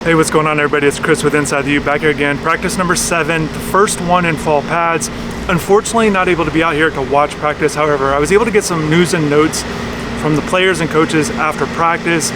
Hey, what's going on, everybody? It's Chris with InsideTheU back here again. Practice number 7, the first one in fall pads. Unfortunately, not able to be out here to watch practice. However, I was able to get some news and notes from the players and coaches after practice.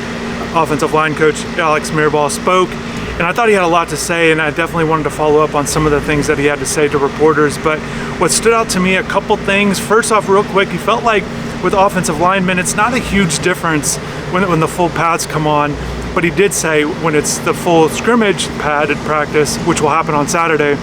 Offensive line coach Alex Mirabal spoke, and I thought he had a lot to say, and I definitely wanted to follow up on some of the things that he had to say to reporters. But what stood out to me, a couple things. First off, real quick, he felt like with offensive linemen, it's not a huge difference when the full pads come on. But he did say when it's the full scrimmage padded practice, which will happen on Saturday,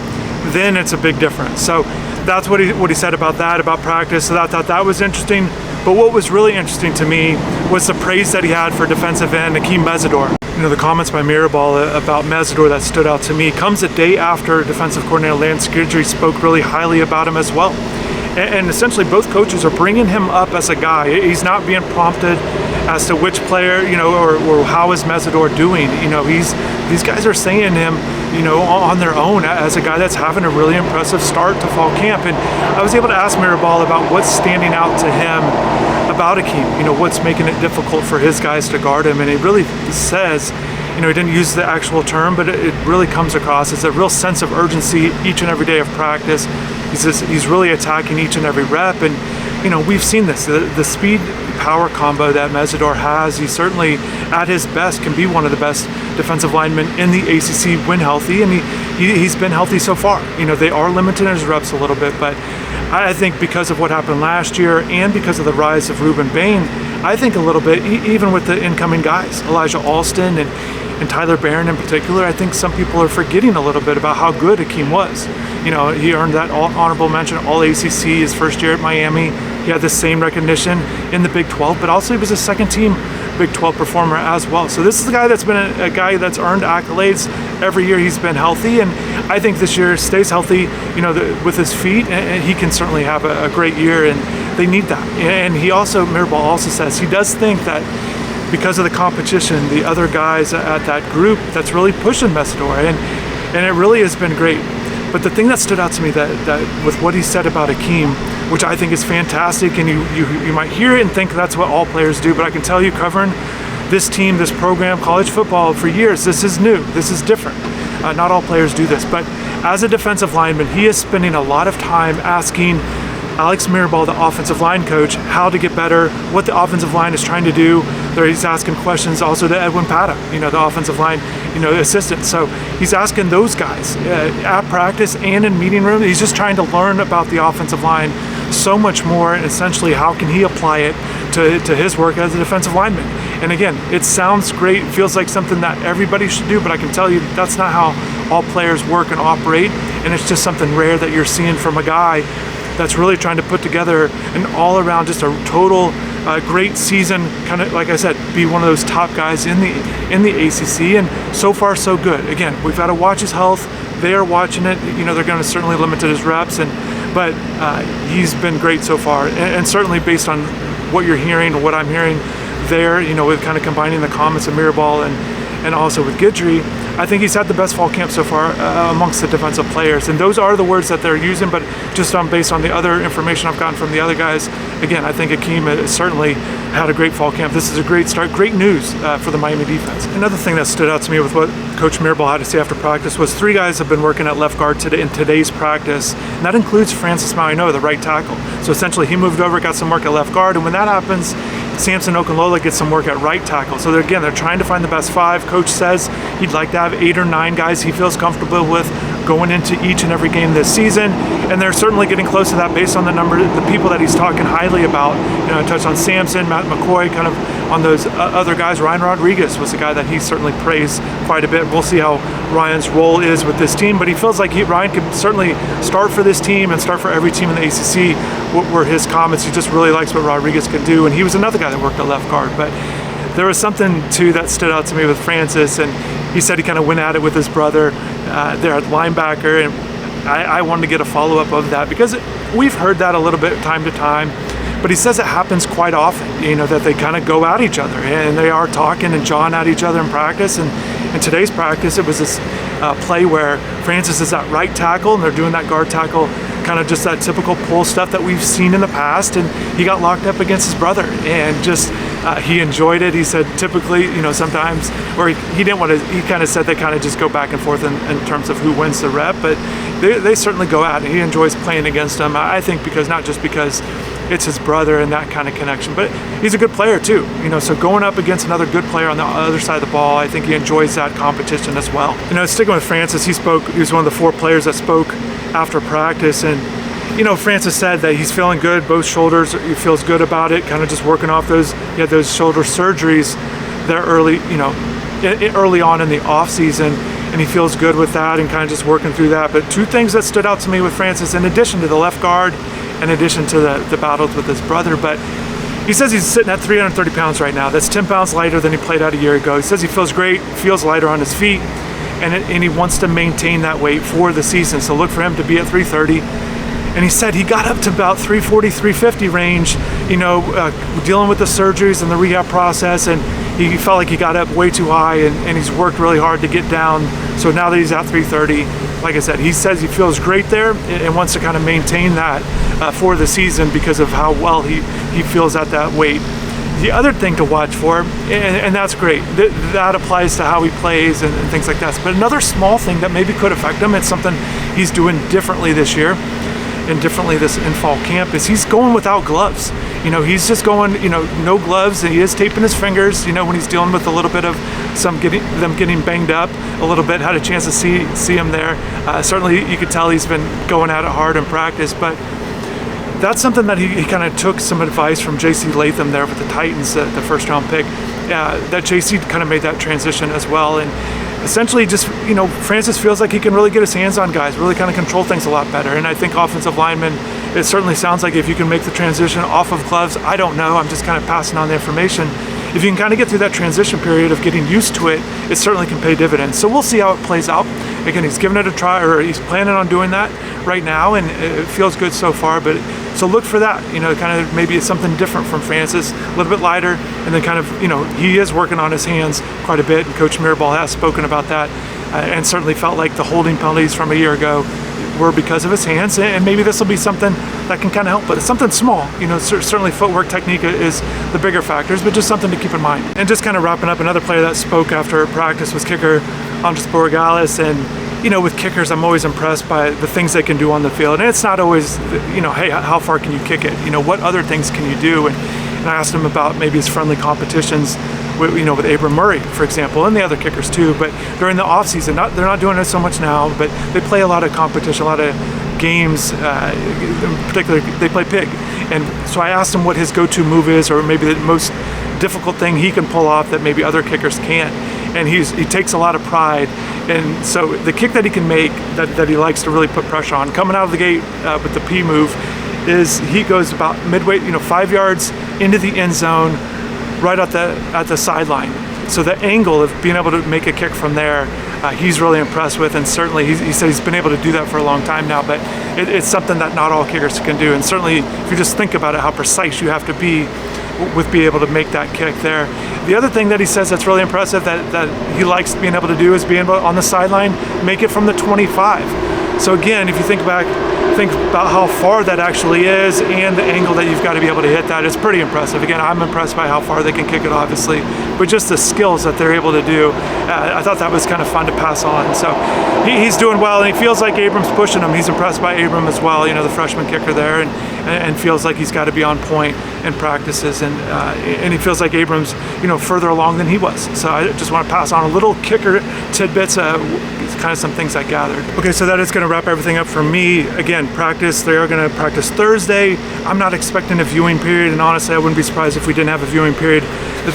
then it's a big difference. So that's what he said about that, about practice. So I thought that was interesting. But what was really interesting to me was the praise that he had for defensive end Akheem Mesidor. You know, the comments by Mirabal about Mesidor that stood out to me comes a day after defensive coordinator Lance Guidry spoke really highly about him as well. And essentially both coaches are bringing him up as a guy. He's not being prompted as to which player, you know, or how is Mesidor doing. You know, these guys are saying him, you know, on their own as a guy that's having a really impressive start to fall camp. And I was able to ask Mirabal about what's standing out to him about Akheem, you know, what's making it difficult for his guys to guard him. And he really says, you know, he didn't use the actual term, but it really comes across as a real sense of urgency each and every day of practice. He's really attacking each and every rep, and you know, we've seen this, the speed power combo that Mesidor has. He certainly at his best can be one of the best defensive linemen in the ACC when healthy, and he's been healthy so far. You know, they are limiting his reps a little bit, but I think because of what happened last year and because of the rise of Ruben Bain, I think a little bit, even with the incoming guys, Elijah Alston and Tyler Barron in particular, I think some people are forgetting a little bit about how good Akheem was. You know, he earned that honorable mention All-ACC his first year at Miami. He had the same recognition in the Big 12, but also he was a second-team Big 12 performer as well. So this is a guy that's been a guy that's earned accolades every year he's been healthy, and I think this year stays healthy, you know, with his feet, and he can certainly have a great year, and they need that. And he also, Mirabal also says, he does think that because of the competition, the other guys at that group, that's really pushing Mesidor, and it really has been great. But the thing that stood out to me that with what he said about Akheem, which I think is fantastic, and you might hear it and think that's what all players do, but I can tell you, covering this team, this program, college football for years, this is new, this is different. Not all players do this, but as a defensive lineman, he is spending a lot of time asking Alex Mirabal, the offensive line coach, how to get better, what the offensive line is trying to do. There he's asking questions also to Edwin Pata, you know, the offensive line, you know, assistant. So he's asking those guys at practice and in meeting room. He's just trying to learn about the offensive line so much more, and essentially how can he apply it to his work as a defensive lineman. And again, it sounds great, feels like something that everybody should do, but I can tell you that's not how all players work and operate, and it's just something rare that you're seeing from a guy that's really trying to put together an all-around, just a total great season, kind of, like I said, be one of those top guys in the ACC, and so far so good. Again, we've got to watch his health. They are watching it. You know, they're going to certainly limit his reps, but he's been great so far, and certainly based on what you're hearing, what I'm hearing there, you know, with kind of combining the comments of Mirabal and also with Guidry, I think he's had the best fall camp so far amongst the defensive players. And those are the words that they're using, but just based on the other information I've gotten from the other guys, again, I think Akheem has certainly had a great fall camp. This is a great start, great news for the Miami defense. Another thing that stood out to me with what Coach Mirabal had to say after practice was 3 guys have been working at left guard today in today's practice, and that includes Francis Mauigoa, the right tackle. So essentially he moved over, got some work at left guard, and when that happens, Samson Okunlola gets some work at right tackle. So they're trying to find the best 5. Coach says he'd like to have 8 or 9 guys he feels comfortable with going into each and every game this season, and they're certainly getting close to that based on the people that he's talking highly about. You know, I touched on Samson, Matt McCoy, kind of on those other guys. Ryan Rodriguez was a guy that he certainly praised quite a bit. We'll see how Ryan's role is with this team, but he feels like Ryan could certainly start for this team and start for every team in the ACC. What were his comments? He just really likes what Rodriguez can do, and he was another guy that worked at left guard. But there was something too that stood out to me with Francis, and he said he kind of went at it with his brother there at linebacker, and I wanted to get a follow-up of that because we've heard that a little bit time to time, but he says it happens quite often, you know, that they kind of go at each other, and they are talking and jawing at each other in practice. And in today's practice, it was this play where Francis is at right tackle, and they're doing that guard tackle, kind of just that typical pull stuff that we've seen in the past, and he got locked up against his brother, and just He enjoyed it. He said typically, sometimes, or he didn't want to, he kind of said they kind of just go back and forth in terms of who wins the rep, but they certainly go at it. He enjoys playing against him, I think, because not just because it's his brother and that kind of connection, but he's a good player too. So going up against another good player on the other side of the ball, I think he enjoys that competition as well. Sticking with Francis, he was one of the 4 players that spoke after practice, and Francis said that he's feeling good, both shoulders, he feels good about it, kind of just working off those, he had those shoulder surgeries there early on in the off season, and he feels good with that and kind of just working through that. But 2 things that stood out to me with Francis, in addition to the left guard, in addition to the battles with his brother, but he says he's sitting at 330 pounds right now. That's 10 pounds lighter than he played out a year ago. He says he feels great, feels lighter on his feet, and he wants to maintain that weight for the season. So look for him to be at 330. And he said he got up to about 340, 350 range, dealing with the surgeries and the rehab process, and he felt like he got up way too high, and he's worked really hard to get down. So now that he's at 330, like I said, he says he feels great there and wants to kind of maintain that for the season because of how well he feels at that weight. The other thing to watch for, and that's great, that applies to how he plays and things like that. But another small thing that maybe could affect him, it's something he's doing differently this year and differently this in fall camp, is he's going without gloves. He's just going, no gloves, and he is taping his fingers, when he's dealing with a little bit of them getting banged up a little bit. Had a chance to see him there. Certainly you could tell he's been going at it hard in practice, but that's something that he kind of took some advice from J.C. Latham there with the Titans, the first round pick. That J.C. kind of made that transition as well, and essentially just, Francis feels like he can really get his hands on guys, really kind of control things a lot better. And I think offensive linemen, it certainly sounds like if you can make the transition off of gloves, I don't know, I'm just kind of passing on the information. If you can kind of get through that transition period of getting used to it, it certainly can pay dividends. So we'll see how it plays out. Again, he's giving it a try, or he's planning on doing that right now, and it feels good so far. But so look for that, kind of maybe it's something different from Francis, a little bit lighter, and then kind of, he is working on his hands quite a bit, and Coach Mirabal has spoken about that, and certainly felt like the holding penalties from a year ago were because of his hands, and maybe this will be something that can kind of help, but it's something small. Certainly footwork, technique is the bigger factors, but just something to keep in mind. And just kind of wrapping up, another player that spoke after practice was kicker Andres Borregales, and with kickers, I'm always impressed by the things they can do on the field, and it's not always, hey, how far can you kick it? What other things can you do? And I asked him about maybe his friendly competitions with Abram Murray, for example, and the other kickers too. But during the off season, they're not doing it so much now, but they play a lot of competition, a lot of games. In particular, they play pig, and so I asked him what his go-to move is, or maybe the most difficult thing he can pull off that maybe other kickers can't. And he takes a lot of pride, and so the kick that he can make, that he likes to really put pressure on, coming out of the gate with the P move, is he goes about midway, 5 yards into the end zone, right at the sideline. So the angle of being able to make a kick from there, he's really impressed with, and certainly he said he's been able to do that for a long time now, but it's something that not all kickers can do. And certainly if you just think about it, how precise you have to be with being able to make that kick there. The other thing that he says that's really impressive that he likes being able to do is being able to, on the sideline, make it from the 25. So again, if you think about how far that actually is and the angle that you've got to be able to hit that, it's pretty impressive. Again, I'm impressed by how far they can kick it, obviously, but just the skills that they're able to do, I thought that was kind of fun to pass on. So he's doing well, and he feels like Abram's pushing him. He's impressed by Abram as well, the freshman kicker there, and feels like he's got to be on point in practices, and he feels like Abram's further along than he was. So I just want to pass on a little kicker tidbits, kind of some things I gathered. Okay, so that is going to wrap everything up for me. Again, practice, they are going to practice Thursday. I'm not expecting a viewing period, and honestly I wouldn't be surprised if we didn't have a viewing period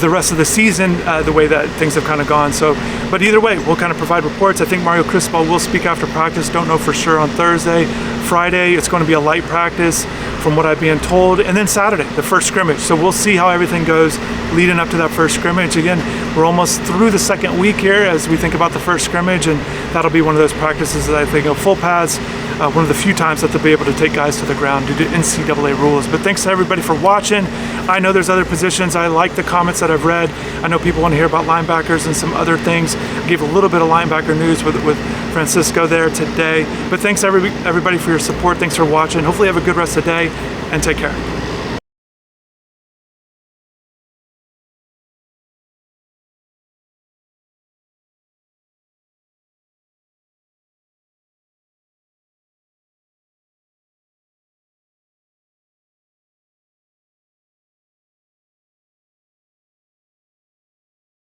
the rest of the season, the way that things have kind of gone. So, but either way, we'll kind of provide reports. I think Mario Cristobal will speak after practice, don't know for sure on Thursday. Friday, it's going to be a light practice from what I'm being told, and then Saturday, the first scrimmage. So we'll see how everything goes leading up to that first scrimmage. Again, we're almost through the second week here as we think about the first scrimmage, and that'll be one of those practices that I think of full pads, one of the few times that they'll be able to take guys to the ground due to NCAA rules. But thanks to everybody for watching. I know there's other positions. I like the comments that I've read. I know people want to hear about linebackers and some other things. I gave a little bit of linebacker news with Francisco there today. But thanks everybody for your support. Thanks for watching. Hopefully have a good rest of the day, and take care.